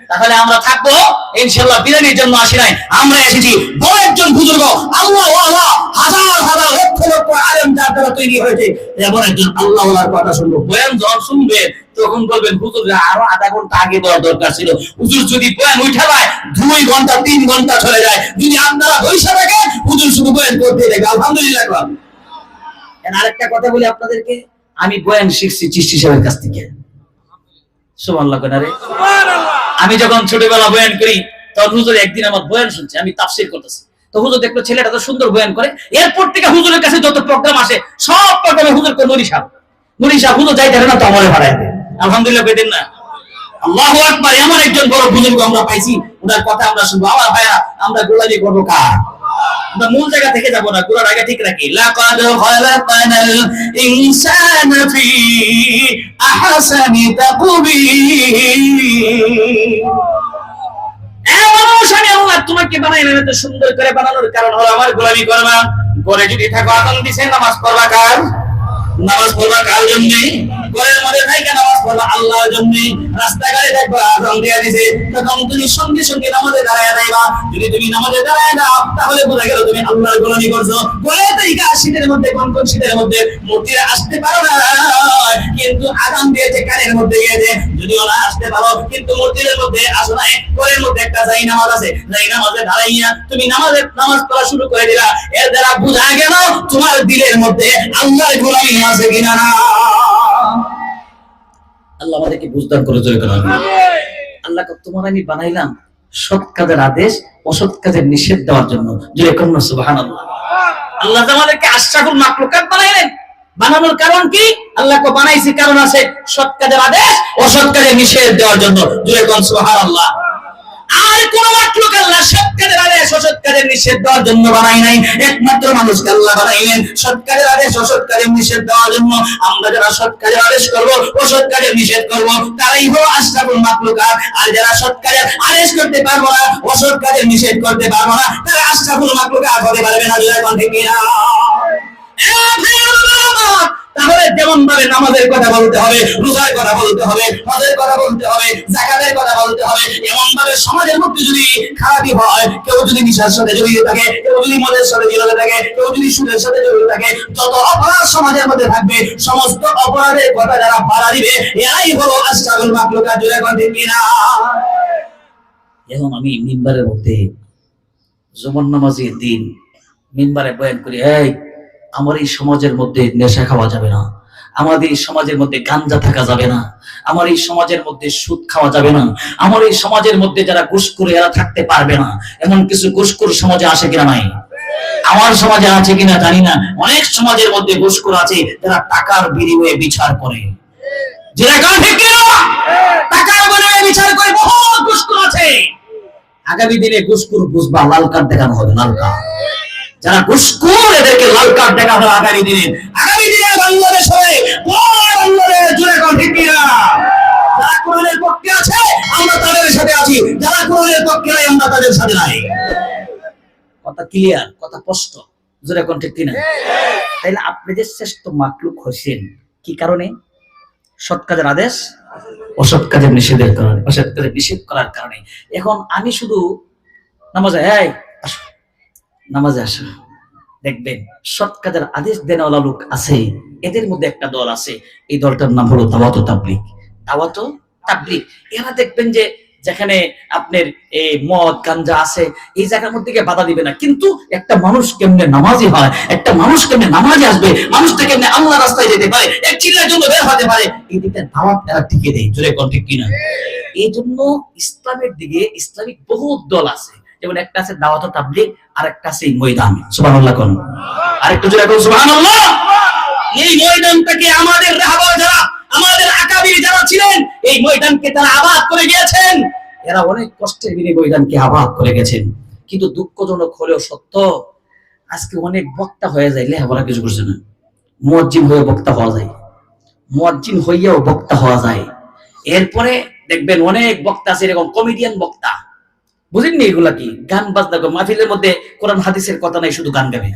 তাহলে আমরা থাকবো ইনশাআল্লাহ। বিরিয়ানির জন্য আসি নাই, আমরা এসেছি বড় একজন বুজুর্গ, আল্লাহ ওয়ালা, হাজার হাজার লক্ষ লক্ষ আলেম যার দ্বারা তৈরি হয়েছে, এমন একজন আল্লাহ ওয়ালার কথা শুনবো। বয়ান যখন শুনবে তখন বলবেন হুজুর আরো আধা ঘন্টা আগে দেওয়ার দরকার ছিল। হুজুর যদি বয়ান উঠায় 2 ঘন্টা 3 ঘন্টা চলে যায়, যদি আপনারা বৈশা থাকে হুজুর শুধু বয়ান করতে থাকে। আলহামদুলিল্লাহ। আরেকটা কথা বলি আপনাদেরকে, আমি বয়ান শিখছি চিশতি সাহেবের কাছ থেকে। সুবহানাল্লাহ কোন রে? আমি যখন ছোটবেলা বয়ান করি তখন হুজুর একদিন আমার বয়ান শুনছে, আমি তাফসীর করতেছি। তো হুজুর দেখলো ছেলেটা তো সুন্দর বয়ান করে, এরপর থেকে হুজুরের কাছে যত প্রোগ্রাম আসে সব প্রোগ্রামে হুজুর কো নুরি সাহেব হুজুর যাইতে না তো আমারে ভাড়ায় দেয়। আলহামদুলিল্লাহ পেতেন না? আল্লাহু আকবার। এমন একজন বড় বুজুর্গ আমরা পাইছি, ওনার কথা আমরা শুনবো। আমার ভাইয়া আমরা গোলামি করবো কার? আমরা মূল জায়গা থেকে যাব না, গোড়ার আগে ঠিক রাখি। লাকাদ খালাকানাল ইনসানা ফি আহসানি তাকবীর। আমি আল্লাহ তোমাকে বানাইলাম এত সুন্দর করে, বানানোর কারণ হলো আমার গোলামি করবা। ঘরে যদি থাকো আযান দিছে নামাজ পড়বা কার? নামাজ পড়বা কার জন্য? ঘরের মধ্যে থাইকা নামাজ পড়বা আল্লাহর জন্য। রাস্তাঘাটে দেখবা আযান দিয়া দিছে, তখন তুমি সঙ্গে সঙ্গে নামাজে দাঁড়ায় যাইবা। যদি তুমি নামাজে দাঁড়ায় যাও তাহলে বোঝা গেল তুমি আল্লাহর গোলামি করছো। ঘরে থাইকা শীতের মধ্যে, কোন শীতের মধ্যে মসজিদে আসতে পারো না, কিন্তু আযান দিয়েছে কানের মধ্যে গিয়েছে। যদি ওরা আসতে পারো কিন্তু মসজিদের মধ্যে আসো না, ঘরের মধ্যে একটা যাই নামাজ আছে, যাই নামাজে দাঁড়াইয়া তুমি নামাজ পড়া শুরু করে দিলা। এর দ্বারা বোঝা গেল তোমার দিলের মধ্যে আল্লাহর গোলামি আছে কিনা। আল্লাহ আমাদেরকে বুঝদান করে জয় করেন। আল্লাহ তোমার আমি বানাইলাম সৎ কাজের আদেশ, অসৎ কাজের নিষেধ দেওয়ার জন্য। জয় করেন সুবহানাল্লাহ। আল্লাহ আমাদেরকে আশরাফুল মাখলুকাত বানাইলেন। বানানোর কারণ কি? আল্লাহ কো বানাইছে কারণ আছে, সৎ কাজের আদেশ, অসৎ কাজের নিষেধ দেওয়ার জন্য। জয় করেন সুবহানাল্লাহ। আর কোন মাখলুক আল্লাহ সৎ কাজের আদেশ অসৎ কাজের নিষেধ দেওয়ার জন্য বানাই নাই। একমাত্র মানুষকে আল্লাহ বানাইলেন সৎ কাজের আদেশ অসৎ কাজের নিষেধ দেওয়ার জন্য। আমরা যারা সৎ কাজের আদেশ করব, অসৎ কাজের নিষেধ করব, তারাই হলো আশরাফুল মাখলুকাত। আর যারা সৎ কাজের আদেশ করতে পারবো না, অসৎ কাজের নিষেধ করতে পারবো না, তারা আশরাফুল মাখলুকাত হতে পারবে না। এখন ঠিক না? তাহলে যেমন ভাবে নামাজের কথা বলতে হবে, রোজার কথা বলতে হবে, হজের কথা বলতে হবে, যাকাতের কথা বলতে হবে। এমন ভাবে সমাজের মধ্যে যদি খারাপই হয়, কেউ যদি নিশার সাথে জড়িত থাকে, কেউ যদি মদের সাথে জড়িত থাকে, কেউ যদি সুদের সাথে জড়িত থাকে, যত অপরাধ সমাজের মধ্যে থাকবে সমস্ত অপরাধের কথা যারা বাড়া দিবে এরাই হলো আশরাফুল মাখলুকাত। জোরে এখন ঠিক না? এখন আমি মিম্বারের মধ্যে জুমার নামাজের দিন মিম্বারে বয়ান করি, এই আমার এই সমাজের মধ্যে নেশা খাওয়া যাবে না, আমাদের এই সমাজের মধ্যে গাঞ্জা থাকা যাবে না, আমার এই সমাজের মধ্যে সুদ খাওয়া যাবে না, আমার এই সমাজের মধ্যে যারা ঘুষখোর এরা থাকতে পারবে না। এমন কিছু ঘুষখোর সমাজে আসে কিনা? নাই। আমার সমাজে আছে কিনা জানি না। অনেক সমাজের মধ্যে ঘুষখোর আছে যারা টাকার বিনিময়ে বিচার করে। যারা গান ঠিক কিনা? টাকার বিনিময়ে বিচার করে বহুত ঘুষখোর আছে। আগামী দিনে ঘুষখোর বুঝবা, লাল কার্ড দেখানো হবে, লাল কার্ড। যারা ঘুষখোর এদেরকে লাল কার্ড দেখা হবে আগামী দিনে। আগামী দিনে বাংলাদেশে জুড়ে কোন ঠিক না? যারা কোরআনের পক্ষে আছে আমরা তাদের সাথে আছি, যারা কোরআনের পক্ষে নাই আমরা তাদের সাথে নাই। কথা ক্লিয়ার, কথা স্পষ্ট। জোরে এখন ঠিক কিনা? তাইলে আপনি যে শ্রেষ্ঠ মাকলুক হয়েছেন কি কারণে? সৎ কাজের আদেশ, অসৎ কাজের নিষেধের কারণে, অসৎ কাজের নিষেধ করার কারণে। এখন আমি শুধু নামাজে আসো, নামাজে আসো, দেখবেন সৎ কাজের আদেশ দেনওয়ালা লোক আছে, এদের মধ্যে একটা দল আছে, এই দলটার নাম হলো দাওয়াত ও তাবলীগ। দাওয়াত ও তাবলীগ, এরা দেখবেন যে যেখানে আপনার এই মদ গাঞ্জা আছে এই জায়গার মধ্যে গিয়ে বাধা দিবে না, কিন্তু একটা মানুষ কেমনে নামাজি হয়, একটা মানুষ কেমনে নামাজে আসবে, মানুষটা কেমনে আল্লাহ রাস্তায় যেতে পারে, এক চিল্লার জন্য বের হতে পারে, এই দিকটা দাওয়াত এরা টিকে দেয়। জোরে কোন ঠিক কিনা? এই জন্য ইসলামের দিকে ইসলামিক বহুত দল আছে, যেমন একটা আছে দাওয়াত ও তাবলীগ, আর একটা আছে এই ময়দান। সুবহানাল্লাহ কোন? আরেকটু জোরে কোন সুবহানাল্লাহ। এই ময়দানটাকে আমাদের রাহবার যারা, আমাদের আকাবির যারা ছিলেন, এই ময়দানকে তারা আবাদ করে গিয়েছেন, এরা অনেক কষ্টের বিনিময়ে ময়দানকে আবাদ করে গেছেন। কিন্তু দুঃখজনক হলেও সত্য, আজকে অনেক বক্তা হয়ে যায়, লেখাপড়া কিছু করছে না, মুয়াজ্জিন হয়ে বক্তা হওয়া যায়, মুয়াজ্জিন হইয়াও বক্তা হওয়া যায়। এরপরে দেখবেন অনেক বক্তা আছে এরকম কমেডিয়ান বক্তা, বুঝেননি এগুলা কি? গান বাজনা করে মাহফিলের মধ্যে কোরআন হাদিসের কথা নাই, শুধু গান গাবে,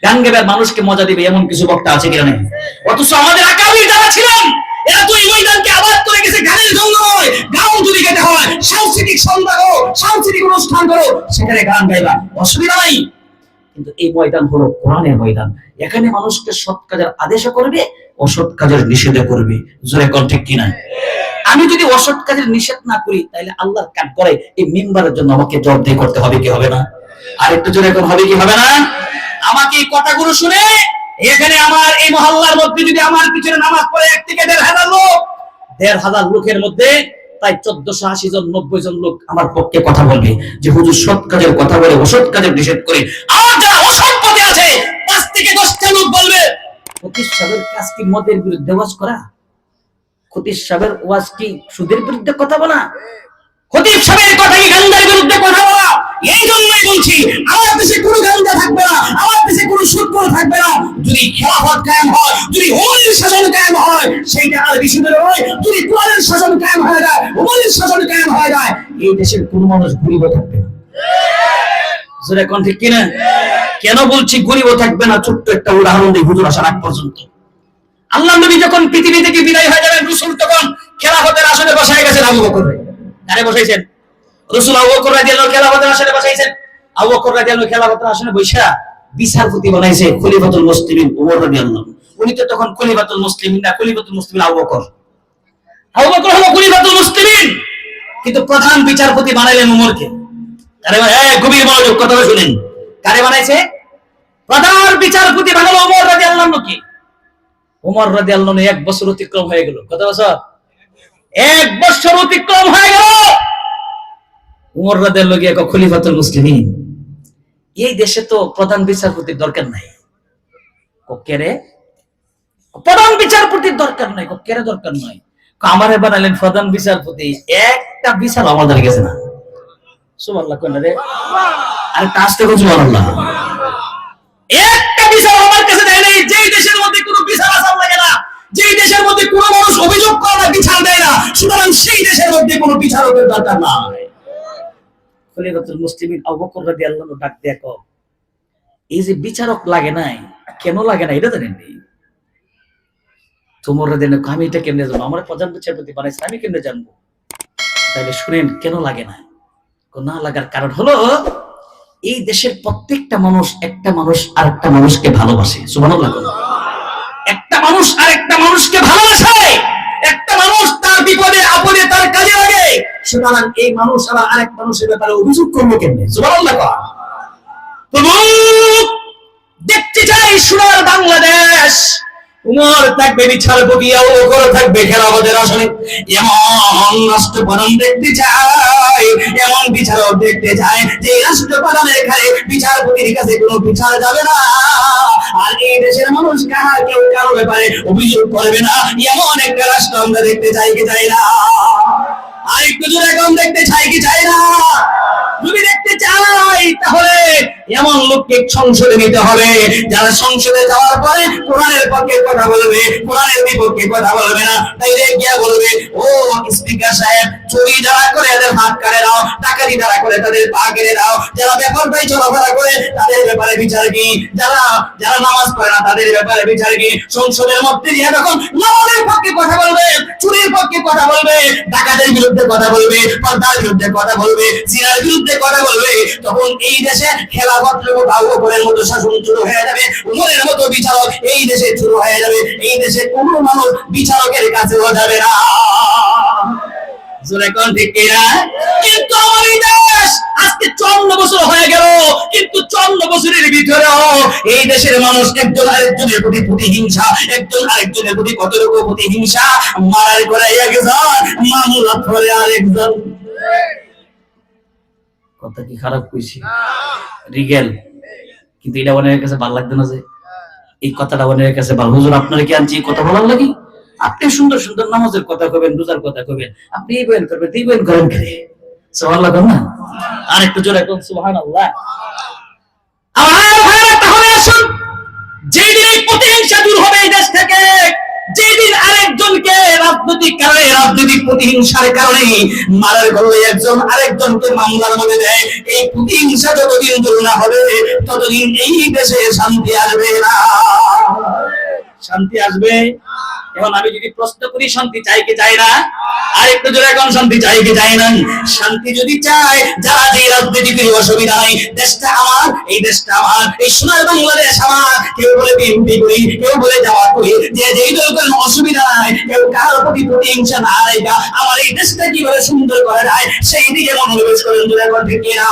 গান গাবে মানুষকে মজা দিবে, এমন কিছু বক্তা আছে কিনা নেই? অথচ আমাদের আকাবির যারা ছিলেন এরা তো এই ময়দানকে আবাদ করে গেছে গানের জন্য নয়, গান যদি গাইতে হয় সাংস্কৃতিক সন্ধ্যা করো, সাংস্কৃতিক অনুষ্ঠান করো, সেখানে গান গাইবা, অসুবিধা নাই। কিন্তু এই ময়দান হলো কোরআনের ময়দান, এখানে মানুষকে সৎ কাজের আদেশও করবে, অসৎ কাজের নিষেধও করবে। জোরে কোন ঠিক কিনা? আমি যদি অসৎ কাজের নিষেধ না করি, তাহলে আল্লাহর কাজ করে এই মিম্বারের জন্য আমাকে জবাবদিহি করতে হবে কি হবে না? আর একটু জোরে কোন হবে কি হবে না? আমাকে এই কথাগুলো শুনে এখানে আমার এই মহল্লার মধ্যে যদি আমার পিছনে নামাজ পড়ে 1 থেকে 1,500 লোক, 1,500 লোকের মধ্যে প্রায় 1480 জন 90 জন লোক আমার পক্ষে কথা বলবে যে হুজুর সৎ কাজের কথা বলে অসৎ কাজের নিষেধ করে। আর যারা অসৎ পথে আছে 5 থেকে 10টা লোক বলবে খতিব সাহেবের কাজ কি মদের বিরুদ্ধে ওয়াজ করা, খতিব সাহেবের ওয়াজ কি সুদের বিরুদ্ধে কথা বলা, খতিব সাহেবের কথা কি গান্জার বিরুদ্ধে কথা বলা। এই জন্যই বলছি আমার দেশে কোনো গান্দা থাকবে না, আমার দেশে কোনো সুদ থাকবে না। যদি খেলাফত কায়েম হয়, যদি ওমরের শাসন কায়েম হয়, সেইটা আর বিশুদ্ধ নয়। যদি কোরআনের শাসন কায়েম হয়ে যায়, ওমরের শাসন কায়েম হয়ে যায়, এই দেশের কোনো মানুষ গরিব থাকবে না। জোরে কোন ঠিক কিনা? কেন বলছি গরিব থাকবে না? ছোট্ট একটা উদাহরণ দিই। হুজুর আসার আগ পর্যন্ত আল্লাহ নবী যখন পৃথিবী থেকে বিদায় হয়ে যাবেন, রাসূল তখন খেলাফতের আসনে বসায় গেছেন আবু বকর। কারে বসাইছেন? রাসূল আবু বকর রাদিয়াল্লাহু খেলাফতের আসনে বসাইছেন। আবু বকর রাদিয়াল্লাহু খেলাফতের আসনে বসা বিচারপতি বানাইছে খলিফাতুল মুসলিমিন ওমর রাদিয়াল্লাহু। উনি তো তখন খলিফাতুল মুসলিমিন না, খলিফাতুল মুসলিমিন আবু বকর। আবু বকর হলো খলিফাতুল মুসলিমিন, কিন্তু প্রধান বিচারপতি বানাইলেন ওমরকে। আরে ভাই গভীর মনোযোগ কথা শুনেন, কারে বানাইছে? প্রধান বিচারপতি বানালো ওমর রাদিয়াল্লাহু কে। ওমর রাদিয়াল্লাহু 1 বছর অতিক্রম হয়ে গেল। কত বছর? 1 বছর অতিক্রম হয়ে গেল। ওমর রাদিয়াল্লাহু কে খলিফাতুল মুসলিমিন। এই দেশে তো প্রধান বিচারপতির দরকার নাই। কেরে প্রধান বিচারপতির দরকার নাই? কেরে দরকার নাই? আমারে বানালেন প্রধান বিচারপতি, একটা বিচার আমাদের গেছে না। সুবহানাল্লাহ কোন রে? আরে কাজটা কোন সুবহানাল্লাহ। একটা বিচার আমার কাছে দেয় নাই। যেই দেশের মধ্যে কোনো বিচার আসার লাগে না, যেই দেশের মধ্যে কোনো মানুষ অভিযোগ করে না, বিচার দেয় না, সুতরাং সেই দেশের মধ্যে কোনো বিচারকের দরকার নাই। খলিফাতুল মুসলিমিন আবু বকর রাদিয়াল্লাহু ডাক দেয়া কও, এই যে বিচারক লাগে নাই, কেন লাগে না এটা জানেন নি? তোমরা দেন আমি এটা কেমনে জানবো? আমার প্রধান বিচারপতি বানাইছে, আমি কেমনে জানবো? তাহলে শুনেন কেন লাগে না। না লাগার কারণ হলো এই দেশের প্রত্যেকটা মানুষ একটা মানুষ আরেকটা মানুষকে ভালোবাসে। সুবহানাল্লাহ। একটা মানুষ আরেকটা মানুষকে ভালোবাসে, একটা মানুষ তার বিপদে আপদে তার কাজে লাগে। সুতরাং এই মানুষ আবার আরেক মানুষের ব্যাপারে অভিযোগ করবে কেমনে? সুবহানাল্লাহ। প্রভু দেখতে চাই সোনার বাংলাদেশ। উমর থাকবে বিচার বগিয়া, ওমর থাকবে খেলাফতের আসনে। এমন রাষ্ট্রপ্রধান দেখতে চাই, এমন বিচারক দেখতে চাই যে রাষ্ট্রপ্রধানের এখানে বিচারপতির কাছে কোনো বিচার যাবে না, আর এই দেশের মানুষ কেউ কারো ব্যাপারে অভিযোগ করবে না। এমন একটা রাষ্ট্র আমরা দেখতে চাই কি চাই না? আর একটু জোরে কম দেখতে চাই কি চাই না? যদি দেখতে চাই তাহলে এমন লোককে সংসদে নিতে হবে যারা সংসদে যাওয়ার পরে কোরআনের পক্ষে কথা বলবে, কোরআনের বিপক্ষে কথা বলবে না। তাইলে গিয়া বলবে, ও স্পিকার সাহেব, চুরি যারা করে এদের হাত কাটে দাও, ডাকাতি যারা করে তাদের পা কেটে দাও, যারা ব্যাপারটাই চলাফেরা করে তাদের ব্যাপারে বিচার কি, যারা যারা নামাজ পড়ে না তাদের ব্যাপারে বিচার কি। সংসদের মধ্যে দিয়ে যখন নামাজের পক্ষে কথা বলবে, চুরির পক্ষে কথা বলবে, ডাকাতের বিরুদ্ধে কথা বলবে, পর্দার বিরুদ্ধে কথা বলবে, জিনার বিরুদ্ধে কথা বলবে, তখন এই দেশে খেলাফত আবু বকরের মতো শাসন শুরু হয়ে যাবে, উমরের মতো বিচারক এই দেশে শুরু হয়ে যাবে। এই দেশে কোনো মানুষ বিচারকের কাছেও যাবে না। জোরে কোন ঠিক কিনা? কিন্তু আমার এই দেশ আজকে 54 বছর হয়ে গেল, কিন্তু 54 বছরের ভিতরেও এই দেশের মানুষ একজন আরেকজনের প্রতি প্রতিহিংসা, একজন আরেকজনের প্রতি কতটুকু প্রতিহিংসা, মারার করে একজন, মামলা করে আরেকজন। কথা কি খারাপ কইছি? রিগেল, কিন্তু এটা অনেকের কাছে ভালো লাগবে না যে এই কথাটা অনেকের কাছে ভালো। হুজুর আপনারা কি আনছি কথা বলার লাগি? আপনি সুন্দর সুন্দর নামাজের কথা কবেন, রোজার কথা কবেন, আপনি এই বয়ান করবেন, এই বয়ান করেন কেন? সুবহানাল্লাহ কোন না? আর একটু জোরে কোন সুবহানাল্লাহ। আমার ভাইরা, তাহলে আসুন, যেদিন এই প্রতিহিংসা দূর হবে এই দেশ থেকে, যেদিন আরেকজনকে রাজনৈতিক কারণে, রাজনৈতিক প্রতিহিংসার কারণে মারার করলে একজন আরেকজনকে মামলার মধ্যে দেয়, এই প্রতিহিংসা যতদিন দূর না হবে ততদিন এই দেশে শান্তি আসবে না। শান্তি আসবে? এখন আমি যদি প্রশ্ন করি, শান্তি চাই কি চাই না? আর একটু জোরে এখন, শান্তি চাই কি চাই না? শান্তি যদি চায়, যারা যে রাজনীতির অসুবিধা নাই, দেশটা আমার, এই দেশটা আমার, এই সোনার বাংলাদেশ আমার, কেউ বলে বিএনপি করি, কেউ বলে জামাত করি, যে যেই দল করেন অসুবিধা নাই, কেউ কারোর প্রতি প্রতিহিংসা না রেখা আমার এই দেশটা কিভাবে সুন্দর করা যায় সেই দিকে মনোনিবেশ করেন। জোরে এখন ঠিক কিনা?